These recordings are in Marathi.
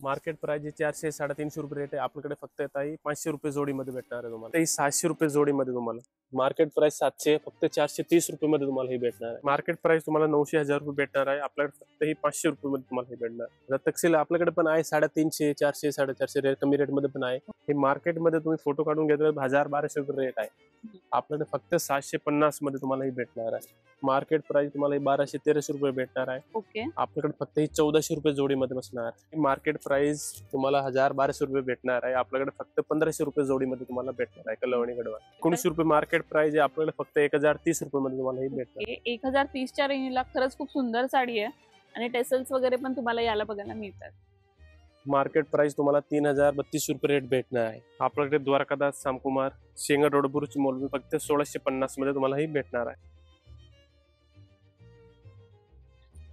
मार्केट प्राइस 400 350 रुपये रेट आहे. आपल्याकडे फक्त येत आहे 500 रुपये जोडीमध्ये भेटणार आहे तुम्हाला. 700 रुपये जोडीमध्ये तुम्हाला. मार्केट प्राइस 700, फक्त 430 रुपये मध्ये तुम्हाला हे भेटणार आहे. मार्केट प्राइस तुम्हाला 900 1000 रुपये भेटणार आहे. आपल्याकडे फक्त ही 500 रुपये मध्ये तुम्हाला हे भेटणार. आता तपशील आपल्याकडे पण आहे 350 400 450 रेट कमी रेट मध्ये पण आहे. हे मार्केट मध्ये तुम्ही फोटो काढून घेतले 1000 1200 रुपये रेट आहे. आपल्याकडे फक्त 750 मध्ये तुम्हाला हे भेटणार आहे. मार्केट प्राइस तुम्हाला 1200 1300 रुपये भेटणार आहे. ओके. आपल्याकडे फक्त ही 1400 रुपये जोडीमध्ये बसणार. मार्केट प्राइस तुम्हाला 1000 1200 रुपये भेटणार आहे. आपल्याकडे फक्त 1500 रुपये जोडीमध्ये तुम्हाला भेटणार आहे. कलवणी गडवाल 1900 रुपये मार्केट प्राइस आहे. आपल्याकडे फक्त 1030 रुपये मध्ये तुम्हाला हे भेटणार. 1030 च्या रेंजला खरंच खूप सुंदर साडी आहे आणि टेसल्स वगैरे पण तुम्हाला याला बघायला मिळतात. मार्केट प्राइस तुम्हाला 3032 रुपये रेट भेटणार आहे. आपल्याकडे द्वारकादास सामकुमार शेंगड रोड बुरुज मॉल फक्त 1650 मध्ये तुम्हाला हे भेटणार आहे.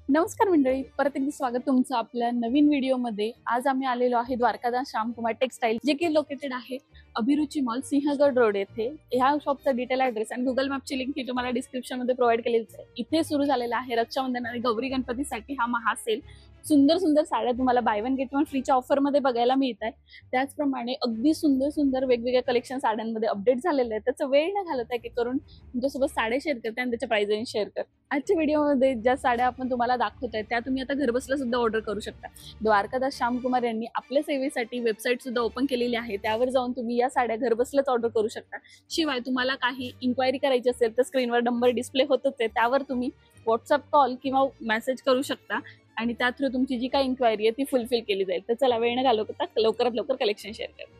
नमस्कार मंडळी, परत एकदा स्वागत तुमचं आपल्या नवीन व्हिडिओमध्ये. आज आम्ही आलेलो आहे द्वारकादास श्यामकुमार टेक्सटाईल, जे की लोकेटेड आहे अभिरुची मॉल सिंहगड रोड येथे. ह्या शॉपचा डिटेल ऍड्रेस आणि गुगल मॅपची लिंक ही तुम्हाला डिस्क्रिप्शन मध्ये प्रोव्हाइड केलेली आहे. इथे सुरू झालेला आहे रक्षाबंधन आणि गौरी गणपतीसाठी हा महासेल. सुंदर सुंदर साड्या तुम्हाला बाय वन गेट वन फ्रीच्या ऑफर मध्ये बघायला मिळत आहे. त्याचप्रमाणे अगदी सुंदर सुंदर वेगवेगळ्या कलेक्शन साड्यांमध्ये अपडेट झालेले आहे. त्याचा वेळ न घालवता की करून तुमच्यासोबत साड्या शेअर करते आणि त्याच्या प्राइस शेअर करते. आजच्या व्हिडिओमध्ये ज्या साड्या आपण तुम्हाला दाखवतोय त्या तुम्ही आता घरबसल्या सुद्धा ऑर्डर करू शकता. द्वारकादास श्यामकुमार यांनी आपल्या सेवेसाठी वेबसाईट सुद्धा ओपन केलेली आहे. त्यावर जाऊन तुम्ही या साड्या घरबसल्याच ऑर्डर करू शकता. शिवाय तुम्हाला काही इन्क्वायरी करायची असेल तर स्क्रीनवर नंबर डिस्प्ले होतच आहे, त्यावर तुम्ही व्हॉट्सअप कॉल किंवा मेसेज करू शकता आणि त्या थ्रू तुमची जी काही इन्क्वायरी आहे ती फुलफिल केली जाईल. तर चला वेळ न घालवता लवकरात लवकर कलेक्शन शेअर करा.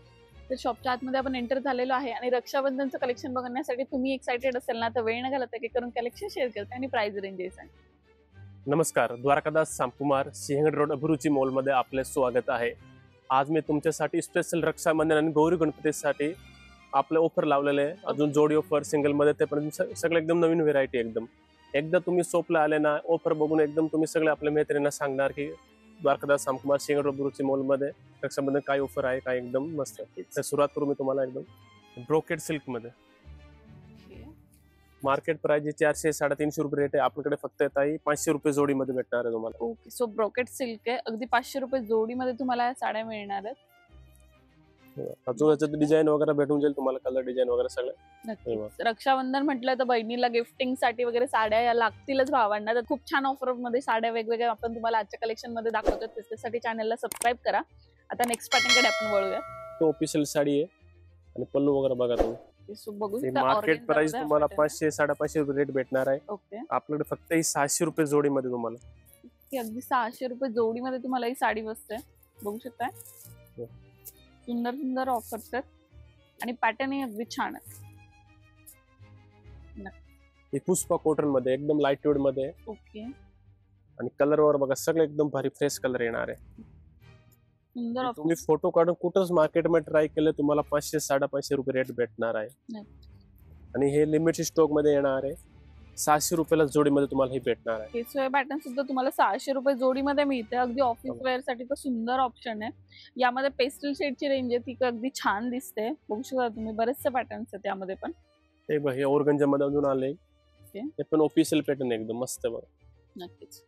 तर शॉपच्या आतमध्ये आपण एंटर झालेलो आहे आणि रक्षाबंधनचं कलेक्शन बघण्यासाठी तुम्ही एक्साइटेड असेल ना तर वेळ न घालवता की करून कलेक्शन शेअर करते आणि प्राइस रेंजेस आहे. नमस्कार, द्वारकादास सामकुमार सिंहगड रोड अभिरुची मॉल मध्ये आपले स्वागत आहे. आज मी तुमच्यासाठी स्पेशल रक्षाबंधन आणि गौरी गणपतीसाठी आपले ऑफर लावलेले आहे. अजून जोडी ऑफर सिंगल मध्ये ते पण सगळं एकदम नवीन व्हेरायटी. एकदम एकदा तुम्ही शॉपला आले ना ऑफर बघून एकदम तुम्ही सगळे आपल्या मैत्रिणींना सांगणार की द्वारकादास सामकुमार सिंहगड रोड अभिरुची मॉल मध्ये रक्षाबंधन काय ऑफर आहे, काय एकदम मस्त. तर सुरुवात करू मी तुम्हाला एकदम ब्रोकेड सिल्क मध्ये. मार्केट प्राइस 400 350 रुपये रेट आहे. आपल्याकडे फक्त येत आहे 500 रुपये जोडीमध्ये भेटणार आहे तुम्हाला. ओके. सो ब्रोकेड सिल्क आहे, अगदी 500 रुपये जोडीमध्ये तुम्हाला साड्या मिळणार आहेत. अजून याच्यात डिझाईन वगैरे भेटून जाईल तुम्हाला, कलर डिझाईन वगैरे सगळं. नक्कीच रक्षाबंधन म्हटलं तर बहिणीला गिफ्टिंग साठी वगैरे साड्या या लागतीलच भावांना. तर खूप छान ऑफर मध्ये साड्या वेगवेगळ्या आपण तुम्हाला आजच्या कलेक्शन मध्ये दाखवतो. त्यासाठी चॅनलला सबस्क्राईब करा. आता नेक्स्ट पॅटर्न कडे आपण वळूया. तो ऑफिशियल साडी आहे आणि पल्लू वगैरे बघा तुम्ही. मार्केट प्राइस तुम्हाला 500 550 रुपये रेट भेटणार आहे. ओके. आपल्याकडे फक्त ही 700 रुपये जोडीमध्ये तुम्हाला. अगदी 600 रुपये जोडीमध्ये तुम्हाला ही साडी बसते. बघू शकताय सुंदर सुंदर ऑफर्स आहेत आणि पॅटर्न ही अगदी छान आहे. ही पुष्पा कॉटन मध्ये एकदम लाईट वेट मध्ये. ओके. आणि कलर वर बघा सगळे एकदम भारी फ्रेश कलर येणार आहे. सुंदर. तुम्ही फोटो काढून कुठंच मार्केटमध्ये ट्राय केलं तुम्हाला 500 550 रुपये रेट भेटणार आहे. आणि हे लिमिटेड स्टॉक मध्ये येणार आहे. 700 रुपयाला जोडीमध्ये तुम्हाला हे भेटणार आहे. हे पॅटर्न सुद्धा तुम्हाला 600 रुपये जोडीमध्ये मिळते. अगदी ऑफिस वेअर साठी तर सुंदर ऑप्शन आहे. यामध्ये पेस्टल शेडची रेंज आहे ती अगदी छान दिसते. बघू शकता तुम्ही बरेचसे पॅटर्न्स आहेत त्यामध्ये पण. हे ऑर्गंजा मध्ये अजून आले. ते पण ऑफिशियल पॅटर्न एकदम मस्त बघा. नक्कीच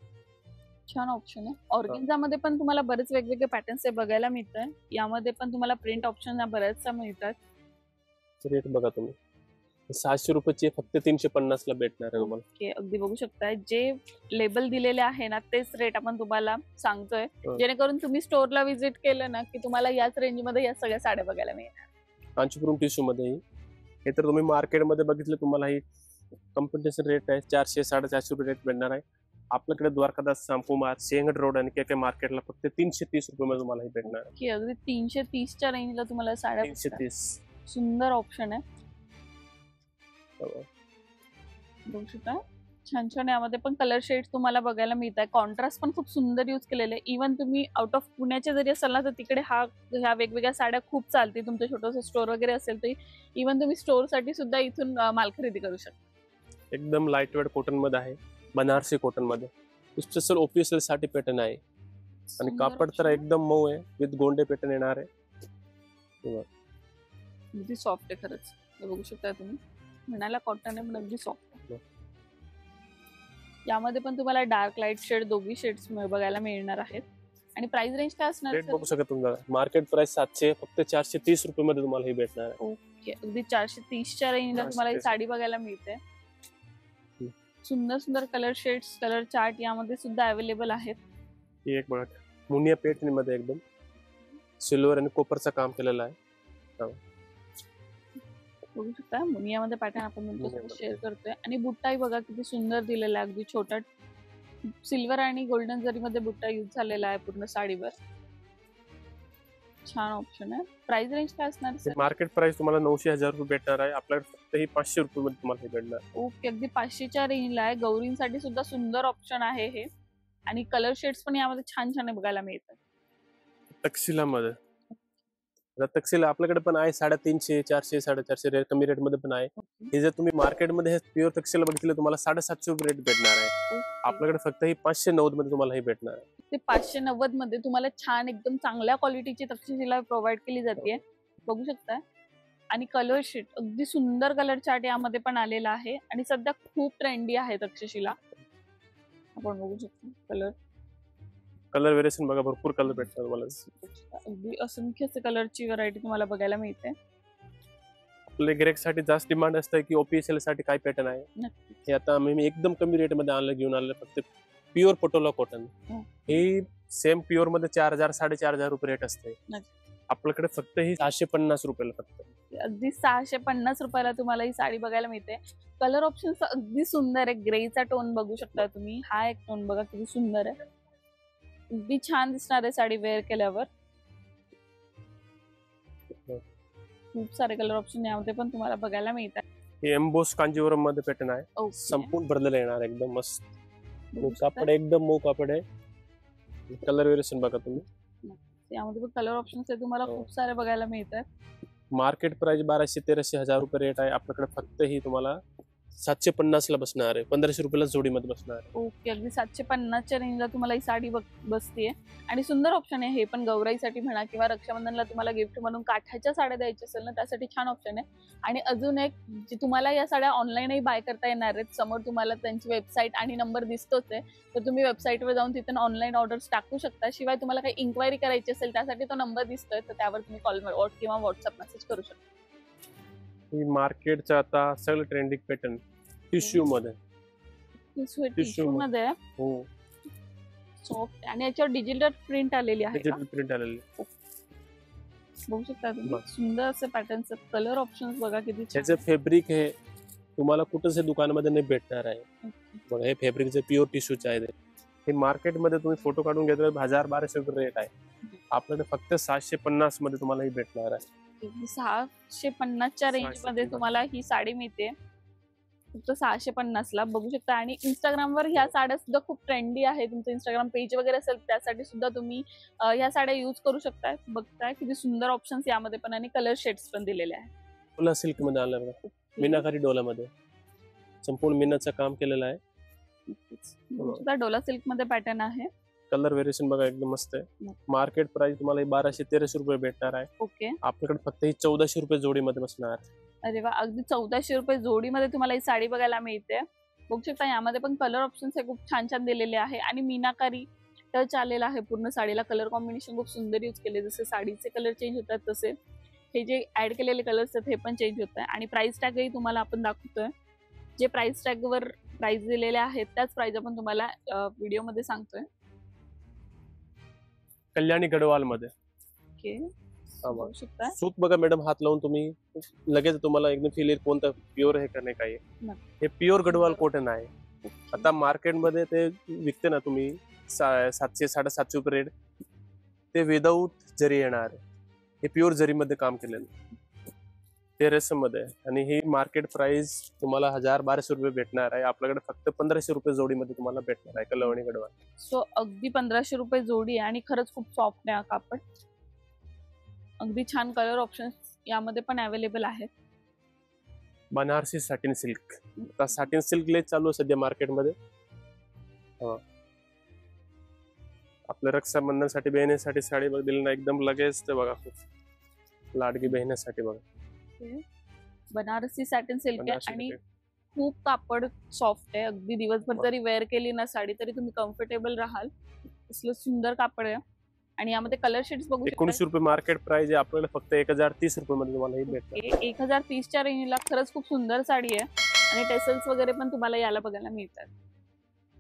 छान ऑप्शन आहे. ऑर्गेन्झा मध्ये पण तुम्हाला बरेच वेगवेगळे पॅटर्न्स बघायला मिळतात. यामध्ये पण तुम्हाला प्रिंट ऑप्शन बऱ्याचशा मिळतात. रेट बघा तुम्ही 700 रुपयाचे फक्त 350 ला भेटणार आहे तुम्हाला. ओके. अगदी बघू शकता जे लेबल दिलेले आहे ना तेच रेट आपण तुम्हाला सांगतोय, जेणेकरून तुम्ही स्टोअरला व्हिजिट केलं ना की तुम्हाला याच रेंज मध्ये या सगळ्या साड्या बघायला मिळणार. कांचीपुरम टिश्यू मध्ये हे तर तुम्ही मार्केटमध्ये बघितलं तुम्हाला ही कॉम्पिटिशन रेट आहे 400 450 रुपये रेट भेटणार आहे. आपल्याकडे द्वारकादास सामकुमार सिंहगड रोड आणि के मार्केटला फक्त 330 रुपये मध्ये तुम्हाला हे भेटणार आहे. अगदी 330 च्या रेंजला तुम्हाला साड्या 330. सुंदर ऑप्शन आहे. बघू शकता छान छान यामध्ये पण कलर शेड्स तुम्हाला बघायला मिळतात. कॉन्ट्रास्ट पण खूप सुंदर यूज केलेले. इव्हन तुम्ही आउट ऑफ पुण्याच्या जरी असाल ना तर तिकडे ह्या वेगवेगळ्या साड्या खूप चालते. तुमचं छोटंसं स्टोअर वगैरे असेल तर इव्हन तुम्ही स्टोअर साठी सुद्धा इथून माल खरेदी करू शकता. एकदम लाईट वेट कॉटन मध्ये आहे, बनारसी कॉटन मध्ये. स्पेशल ऑफिशियल साठी पॅटर्न आहे आणि कापड तर एकदम मऊ आहे विथ गोंडे पॅटर्न येणार आहे. अगदी सॉफ्ट आहे खरंच. बघू शकता तुम्ही म्हणाला कॉटन आहे पण अगदी सॉफ्ट आहे. यामध्ये पण तुम्हाला डार्क लाईट शेड दोघी शेड्स बघायला मिळणार आहेत. आणि प्राइस रेंज काय असणार रेट sir? बघू शकता तुम्ही, मार्केट प्राइस 700, फक्त 430 रुपये मध्ये तुम्हाला ही भेटणार आहे. ओके, अगदी 430च्या रेंजला तुम्हाला ही 430. साडी बघायला मिळते. सुंदर सुंदर कलर शेड्स, कलर चार्ट यामध्ये सुद्धा अवेलेबल आहेत. ही एक बघा, मुनिया पेटनी मध्ये एकदम सिल्वर आणि कॉपरचं काम केलेलं आहे. बघू शकता मुनियामध्ये पॅटर्न आपण मुनियामध्ये. शेअर करतोय. आणि बुट्टाही बघा किती सुंदर दिलेला आहे, अगदी छोटा सिल्वर आणि गोल्डन जरीमध्ये बुट्टा यूज झालेला आहे पूर्ण साडीवर. छान ऑप्शन आहे. प्राइस रेंज काय असणार सर? मार्केट प्राइस तुम्हाला 900-1000 रुपये भेटणार आहे, आपल्याकडे फक्त ही 500 रुपये मध्ये तुम्हाला हे भेटणार. ओके, अगदी 500च्या रेंजला आहे. गौरींसाठी सुद्धा सुंदर ऑप्शन आहे हे. आणि कलर शेड्स पण यामध्ये छान छान बघायला मिळतात. तक्षिलामध्ये तक्षिला आपल्याकडे पण आहे 350, 400, 450 रेट, कमी रेट मध्ये पण आहे. हे जर तुम्ही मार्केटमध्ये हे प्युअर तक्षिला बघितलं तुम्हाला 750 रुपये रेट भेटणार आहे. आपल्याकडे फक्त ही 590 मध्ये तुम्हाला हे भेटणार आहे. ते 590 मध्ये तुम्हाला छान एकदम चांगल्या क्वालिटीची तक्षशिला प्रोव्हाइड केली जाते. बघू शकता. आणि कलर शीट अगदी सुंदर कलर चार्ट यामध्ये पण आलेला आहे आणि सध्या खूप ट्रेंडी आहे तक्षशिला. आपण बघू शकतो कलर व्हेरिएशन बघा, भरपूर कलर भेटतात तुम्हाला. अगदी असंख्य कलरची व्हरायटी तुम्हाला बघायला मिळते. आपल्या गिरेक साठी जास्त डिमांड असतं की ओपीएसएल साठी काय पॅटर्न आहे. नक्की. हे आता मी एकदम कमी रेट मध्ये आणलं, घेऊन आलं, फक्त प्युअर पटोला कॉटन. हे सेम प्युअर मध्ये 4000, 4500 रुपये रेट असते. आपल्याकडे फक्त ही 650 रुपयाला, फक्त अगदी 650 रुपयाला तुम्हाला ही साडी बघायला मिळते. कलर ऑप्शन अगदी सुंदर आहे. ग्रेचा टोन बघू शकता तुम्ही. हा एक टोन बघा किती सुंदर आहे. अगदी छान दिसणार आहे साडी वेअर केल्यावर. खूप सारे कलर ऑप्शन यामध्ये पण तुम्हाला बघायला मिळतात. हे एम्बोस कांजीवरम मध्ये पॅटर्न आहे. ओके. संपूर्ण भरलेलं येणार, एकदम मस्त बघू शकता. कापड, एकदम मऊ कापड आहे. कलर व्हेरिएशन बघा तुम्ही. यामध्ये पण कलर ऑप्शन्स आहे तुम्हाला खूप सारे बघायला मिळतात. मार्केट प्राइस 1200, 1300, 1000 रुपये रेट आहे. आपल्याकडे फक्त ही तुम्हाला 750 ला बसणार आहे, 1500 रुपयाला जोडीमध्ये बसणार आहे. ओके, अगदी 750च्या रेंजला तुम्हाला ही साडी बसते. आणि सुंदर ऑप्शन आहे हे पण. गौराईसाठी म्हणा किंवा रक्षाबंधनला तुम्हाला गिफ्ट म्हणून काठाच्या साड्या द्यायच्या असेल ना, त्यासाठी छान ऑप्शन आहे. आणि अजून एक, जे तुम्हाला या साड्या ऑनलाईनही बाय करता येणार आहेत. समोर तुम्हाला त्यांची वेबसाईट आणि नंबर दिसतोच आहे, तर तुम्ही वेबसाईटवर जाऊन तिथून ऑनलाईन ऑर्डर्स टाकू शकता. शिवाय तुम्हाला काही इन्क्वायरी करायची असेल त्यासाठी तो नंबर दिसतोय, तर त्यावर तुम्ही कॉल किंवा व्हॉट्सअप मेसेज करू शकता. ही मार्केटचं आता सगळं ट्रेंडिंग पॅटर्न टिश्यू मध्ये. टिश्यू मध्ये हो, सॉफ्ट आणि याच्यावर डिजिटल प्रिंट आलेली आहे. डिजिटल प्रिंट आलेली. बघू शकता तुम्ही. बस. सुंदर असे पॅटर्न्स, कलर ऑप्शन्स बघा किती छान. त्याचं फॅब्रिक हे तुम्हाला कुठंच हे दुकानामध्ये नाही भेटणार आहे. बघा, हे फॅब्रिकचं प्युअर टिश्यूचं आहे. हे मार्केटमध्ये तुम्ही फोटो काढून घेतलं 1000-1200 रुपये रेट आहे. आपल्याकडे फक्त 750 मध्ये तुम्हाला ही भेटणार आहे. 650च्या रेंज मध्ये तुम्हाला ही साडी मिळते, फक्त 650 ला. बघू शकता. आणि इंस्टाग्रामवर ह्या साड्या सुद्धा खूप ट्रेंडी आहे. तुमचं इंस्टाग्राम पेज वगैरे असेल त्यासाठी सुद्धा तुम्ही ह्या साड्या यूज करू शकता. बघताय किती सुंदर ऑप्शन्स यामध्ये पण आणि कलर शेड्स पण दिलेले आहेत. डोला सिल्क मध्ये आलं बघा, मीनाकारी डोलामध्ये संपूर्ण मीनाचं काम केलेलं आहे. बघू शकता, डोला सिल्क मध्ये पॅटर्न आहे. कलर व्हेरिएशन बघा, एकदम मस्त आहे. मार्केट प्राइस तुम्हाला 1200-1300 रुपये भेटणार आहे. ओके. आपल्याकडे फक्त ही 1400 रुपये जोडीमध्ये बसणार. अरे वा, अगदी 1400 रुपये जोडीमध्ये तुम्हाला ही साडी बघायला मिळते. बघू शकता यामध्ये पण कलर ऑप्शन्स हे खूप छान छान दिलेले आहे. आणि मीनाकारी टच आलेला आहे पूर्ण साडीला. कलर कॉम्बिनेशन खूप सुंदर यूज केले. जसे साडीचे कलर चेंज होतात तसे हे जे ऍड केलेले कलर्स आहेत हे पण चेंज होत आहे. आणि प्राइस टॅगही तुम्हाला आपण दाखवतोय. जे प्राइस टॅगवर प्राइस दिलेले आहेत त्याच प्राइस आपण तुम्हाला व्हिडिओमध्ये सांगतोय. कल्याणी गडवाल मध्ये. ओके. बघू शकता. सूत बघा मॅडम, हात लावून तुम्ही लगेच तुम्हाला एकदम फील येईल कोणतं प्युअर आहे का नाही. काय हे प्युअर गडवाल कॉटन आहे. आता मार्केटमध्ये ते विकते ना तुम्ही 700-750 रुपये रेट, ते विदाऊट जरी येणार. हे प्युअर जरीमध्ये काम केलेलं, ते रेशम मध्ये. आणि ही मार्केट प्राइस तुम्हाला 1000-1200 रुपये भेटणार आहे. आपल्याकडे फक्त 1500 रुपये जोडीमध्ये तुम्हाला भेटणार आहे कल्याणी गडवाल. सो अगदी 1500 रुपये जोडी आहे. आणि खरंच खूप सॉफ्ट आहे कापड. अगदी छान कलर ऑप्शन्स यामध्ये पण अवेलेबल आहेत. Banarasi satin silk. आता सॅटिन सिल्क लेस चालू आहे सध्या मार्केटमध्ये. आपल्या रक्षाबंधनसाठी बहिणीसाठी साडी दिली ना, एकदम लगेच ते बघा, खूप लाडकी बहिणीसाठी बघा. बनारसी सॅटिन सिल्क आहे आणि खूप कापड सॉफ्ट आहे. अगदी दिवसभर जरी वेअर केली ना साडी तरी तुम्ही कम्फर्टेबल राहाल. असलं सुंदर कापड आहे. आणि यामध्ये कलर शेड्स बघू 1900 रुपये मार्केट प्राइस आहे, आपल्याला फक्त 1030 रुपये मध्ये तुम्हाला ही भेटणार. 1030च्या रेंजला खरंच खूप सुंदर साडी आहे आणि टेसल्स वगैरे पण तुम्हाला याला बघायला मिळतात.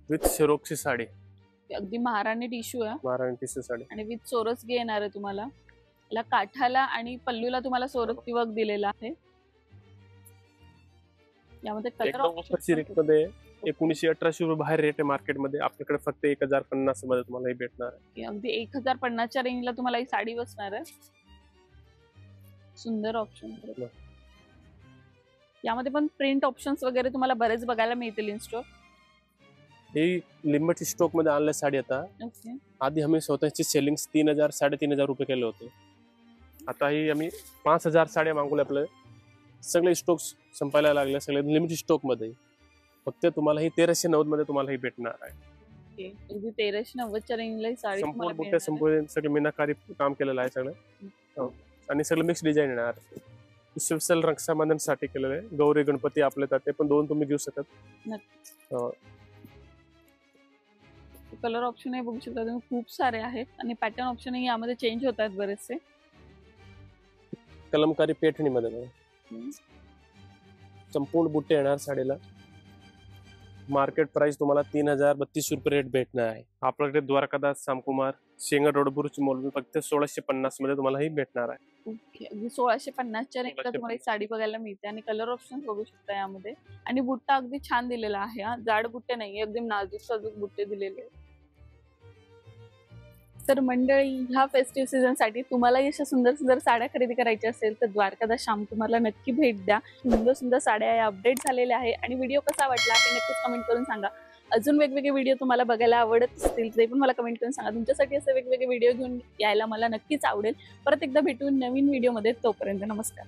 विथ शेरोक्सी साडी, अगदी महाराणी टिश्यू आहे, महाराणी टिश्यू साडी आणि विथ सोरसगी येणार आहे तुम्हाला. याला काठाला आणि पल्लूला तुम्हाला सोरसगी वर्क दिलेला आहे. यामध्ये कलर ऑफरची रेट मध्ये 1900-1800 रुपये बाहेर रेट आहे मार्केटमध्ये, आपल्याकडे फक्त 1050 मध्ये तुम्हाला हे भेटणार आहे. अगदी 1050च्या रेंजला तुम्हाला ही साडी बसणार आहे. सुंदर ऑप्शन. यामध्ये पण प्रिंट ऑप्शन्स वगैरे तुम्हाला बरेच बघायला मिळतील in store. He limited stock मध्ये आणल्या साडी आता. ओके. आधी आम्ही स्वतःची सेलिंग 3000-3500 रुपये केले होते. आता ही आम्ही 5000 साड्या मागवल्या. आपले सगळे स्टॉक संपायला लागले, सगळे लिमिटेड स्टॉक मध्ये. फक्त तुम्हाला ही 1390 मध्ये तुम्हाला ही भेटणार आहे. अगदी 1390च्या रेंजला ही साडी संपूर्ण बुट्या, संपूर्ण सगळे मीनाकारी काम केलेलं आहे सगळं, आणि सगळं मिक्स डिझाईन येणार. स्पेशल रक्षाबंधनसाठी केलेलं आहे. गौरी गणपती आपले तर ते पण दोन तुम्ही घेऊ शकत. कलर ऑप्शन हे बघू शकता तुम्ही, खूप सारे आहेत आणि पॅटर्न ऑप्शन यामध्ये चेंज होत आहेत बरेचसे. कलमकारी पेठणी मध्ये संपूर्ण बुट्टे येणार साडीला. मार्केट प्राइस तुम्हाला 3032 रुपये रेट भेटणार आहे. आपल्याकडे द्वारकादास, श्यामकुमार, शेंगड रोड, बुरुच मॉल फक्त 1650 मध्ये तुम्हाला ही भेटणार आहे. ओके. अगदी 1650च्या रेंजला तुम्हाला ही साडी बघायला मिळते आणि कलर ऑप्शन बघू शकता यामध्ये. आणि बुट्टा अगदी छान दिलेला आहे. हा जाड बुट्टे नाही, अगदी नाजूक साजूक बुट्टे दिलेले आहेत. तर मंडळी, ह्या फेस्टिव्ह सीझन साठी तुम्हाला अशा सुंदर सुंदर साड्या खरेदी करायच्या असेल तर द्वारकादास श्यामकुमारला नक्की भेट द्या. सुंदर सुंदर साड्या या अपडेट झालेल्या आहे. आणि व्हिडिओ कसा वाटला हे नक्कीच कमेंट करून सांगा. अजून वेगवेगळे व्हिडिओ तुम्हाला बघायला आवडत असतील ते पण मला कमेंट करून सांगा. तुमच्यासाठी असे वेगवेगळे व्हिडिओ घेऊन यायला मला नक्कीच आवडेल. परत एकदा भेटून नवीन व्हिडिओ मध्ये. तोपर्यंत नमस्कार.